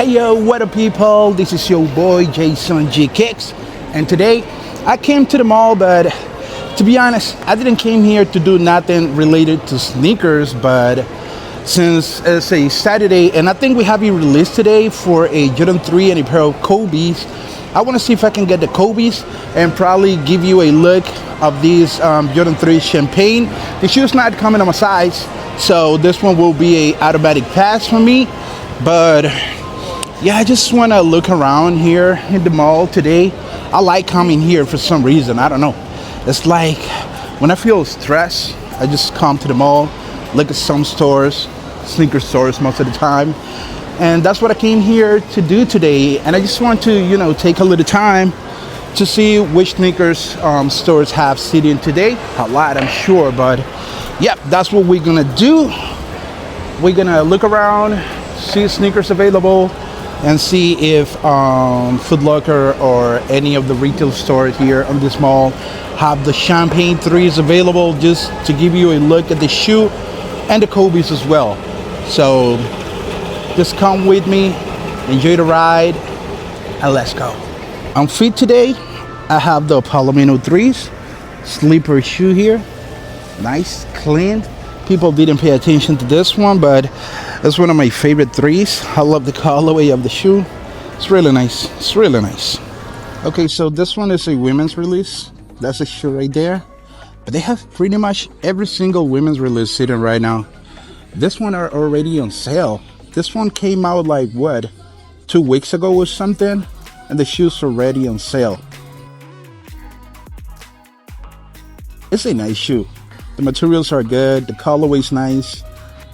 Hey yo, what up people? This is your boy Jason G Kicks, and today I came to the mall, but to be honest, I didn't came here to do nothing related to sneakers, but since it's a Saturday and I think we have a release today for a Jordan 3 and a pair of Kobe's, I want to see if I can get the Kobe's and probably give you a look of these Jordan 3 Champagne. The shoe's not coming on my size, so this one will be a automatic pass for me, but yeah, I just want to look around here in the mall today. I like coming here for some reason. I don't know. It's like when I feel stressed, I just come to the mall, look at some stores, sneaker stores most of the time. And that's what I came here to do today. And I just want to, take a little time to see which sneakers stores have sitting today. A lot, I'm sure. But yep, that's what we're going to do. We're going to look around, see sneakers available, and see if Foot Locker or any of the retail stores here on this mall have the Champagne 3s available, just to give you a look at the shoe and the Kobe's as well. So just come with me, enjoy the ride, and let's go. On feet today, I have the Palomino 3s, sleeper shoe here, nice, clean. People didn't pay attention to this one, but it's one of my favorite 3s. I love the colorway of the shoe. It's really nice. It's really nice. Okay, so this one is a women's release. That's a shoe right there. But they have pretty much every single women's release sitting right now. This one are already on sale. This one came out like what, 2 weeks ago or something, and the shoe's already on sale. It's a nice shoe. The materials are good, the colorway's nice.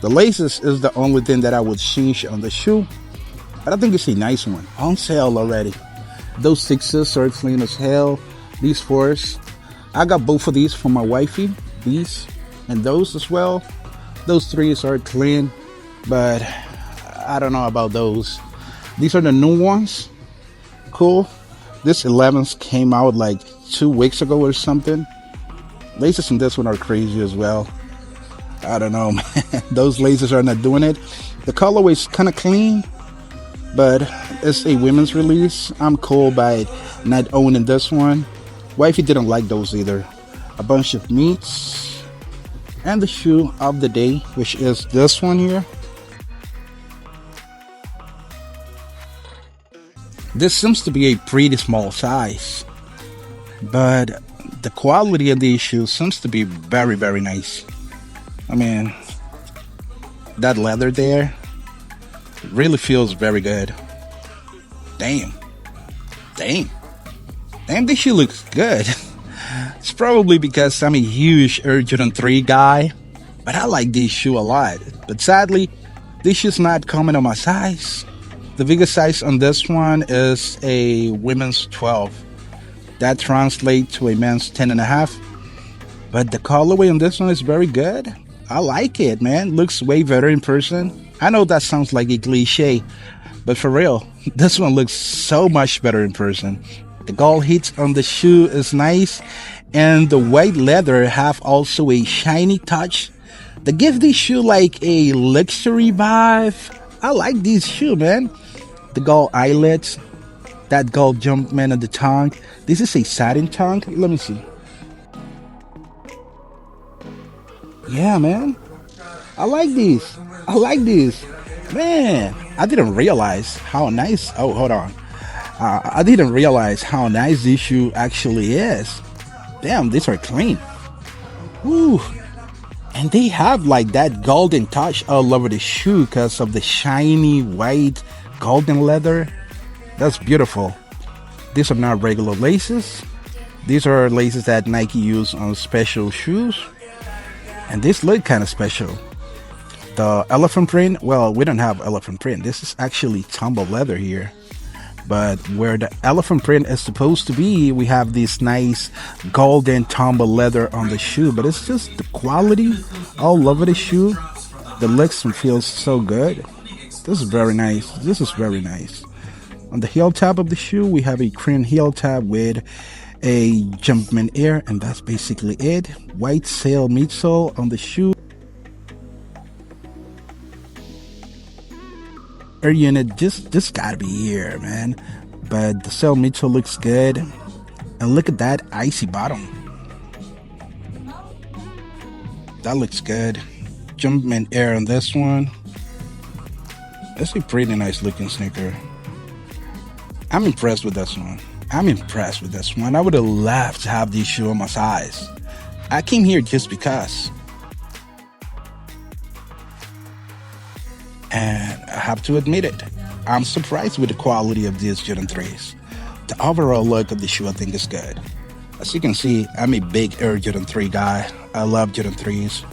The laces is the only thing that I would change on the shoe, but I think it's a nice one. On sale already. Those 6s are clean as hell. These 4s, I got both of these for my wifey. These and those as well. Those 3s are clean, but I don't know about those. These are the new ones. Cool. This 11s came out like 2 weeks ago or something. Laces in this one are crazy as well. I don't know, man. Those laces are not doing it. The colorway's kind of clean, but it's a women's release. I'm cool by not owning this one. Wifey didn't like those either. A bunch of meats. And the shoe of the day, which is this one here. This seems to be a pretty small size, but the quality of these shoes seems to be very, very nice. I mean, that leather there really feels very good. Damn. This shoe looks good. It's probably because I'm a huge Air Jordan 3 guy, but I like this shoe a lot. But sadly, this shoe's not coming on my size. The biggest size on this one is a women's 12. That translates to a men's 10.5. But the colorway on this one is very good. I like it, man. Looks way better in person. I know that sounds like a cliche, but for real, this one looks so much better in person. The gold hits on the shoe is nice, and the white leather have also a shiny touch that gives this shoe like a luxury vibe. I like this shoe, man. The gold eyelets, that gold Jumpman on the tongue. This is a satin tongue. Let me see. Yeah, man. I like these. Man, I didn't realize how nice. Oh, hold on. I didn't realize how nice this shoe actually is. Damn, these are clean. Woo. And they have like that golden touch all over the shoe because of the shiny white golden leather. That's beautiful. These are not regular laces. These are laces that Nike use on special shoes. And these look kind of special. The elephant print, well, we don't have elephant print. This is actually tumble leather here. But where the elephant print is supposed to be, we have this nice golden tumble leather on the shoe. But it's just the quality all over the shoe. The looks and feels so good. This is very nice. On the heel tab of the shoe, we have a cream heel tab with a Jumpman Air, and that's basically it. White sail midsole on the shoe. air unit just gotta be here, man. But the cell midsole looks good. And look at that icy bottom. That looks good. Jumpman Air on this one. That's a pretty nice looking sneaker. I'm impressed with this one. I would have loved to have this shoe on my size. I came here just because. And I have to admit it, I'm surprised with the quality of these Jordan 3s. The overall look of the shoe I think is good. As you can see, I'm a big Air Jordan 3 guy. I love Jordan 3s.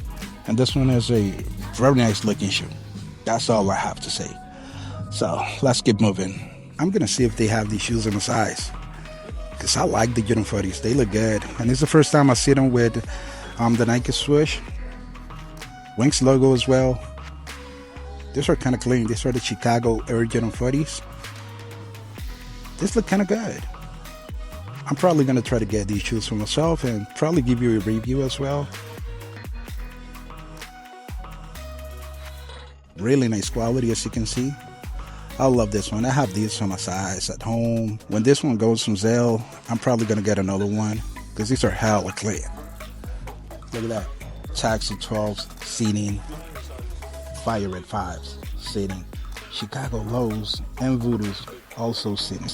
And this one is a very nice looking shoe. That's all I have to say. So let's keep moving. I'm gonna see if they have these shoes in my size, because I like the Jordan 40s. They look good. And it's the first time I see them with the Nike swoosh. Wings logo as well. These are kind of clean. These are the Chicago Air Jordan 40s. This look kind of good. I'm probably going to try to get these shoes for myself and probably give you a review as well. Really nice quality, as you can see. I love this one. I have these for my size at home. When this one goes from sale, I'm probably going to get another one because these are hella clean. Look at that. Taxi 12s, seating. Fire Red 5s, sitting. Chicago Lows and Voodoos also sitting.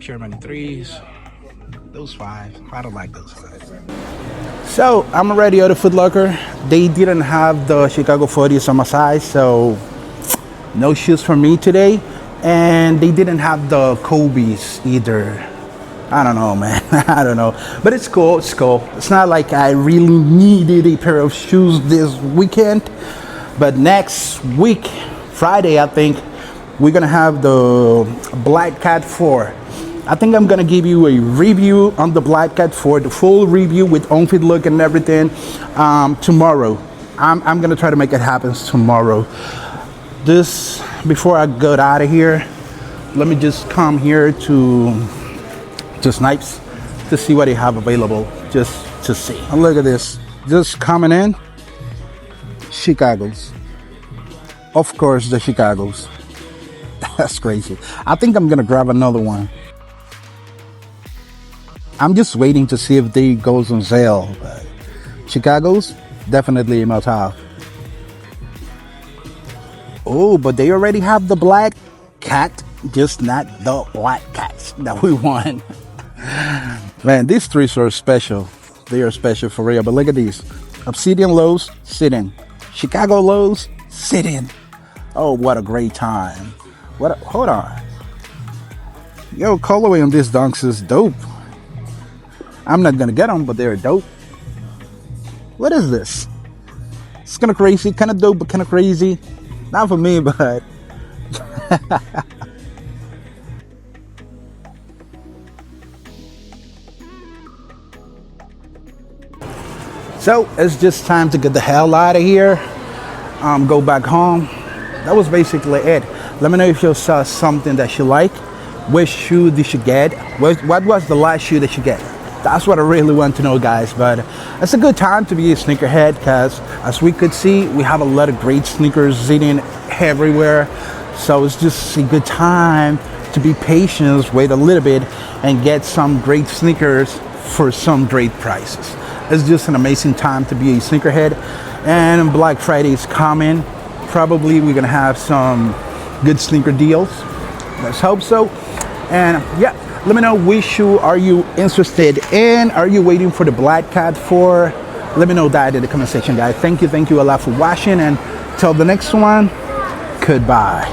Sherman 3s, those 5. I don't like those 5. So I'm already out of Foot Locker. They didn't have the Chicago 40s on my size, so no shoes for me today. And they didn't have the Kobe's either. I don't know, man. I don't know. But it's cool. It's cool. It's not like I really needed a pair of shoes this weekend. But next week, Friday, I think, we're going to have the Black Cat 4. I think I'm going to give you a review on the Black Cat 4, the full review with on-fit look and everything tomorrow. I'm going to try to make it happen tomorrow. Before I go out of here, let me just come here to Snipes to see what they have available, just to see. And look at this, just coming in, Chicago's. Of course, the Chicago's. That's crazy. I think I'm gonna grab another one. I'm just waiting to see if they goes on sale. But Chicago's definitely a must-have. Oh, but they already have the Black Cat, just not the Black Cats that we want. Man, these 3s are special. They are special for real. But look at these. Obsidian Lows, sit-in. Chicago Lows, sit-in. Oh, what a great time. Hold on. Yo, colorway on these dunks is dope. I'm not gonna get them, but they're dope. What is this? It's kind of crazy, kind of dope, but kind of crazy. Not for me, but... So it's just time to get the hell out of here, go back home. That was basically it. Let me know if you saw something that you like, which shoe did you get, what was the last shoe that you get. That's what I really want to know, guys. But it's a good time to be a sneakerhead, because as we could see, we have a lot of great sneakers sitting everywhere. So it's just a good time to be patient, wait a little bit, and get some great sneakers for some great prices. It's just an amazing time to be a sneakerhead. And Black Friday is coming. Probably we're gonna have some good sneaker deals. Let's hope so. And yeah, let me know which shoe are you interested in. Are you waiting for the Black Cat 4? Let me know that in the comment section, guys. Thank you a lot for watching, and till the next one, goodbye.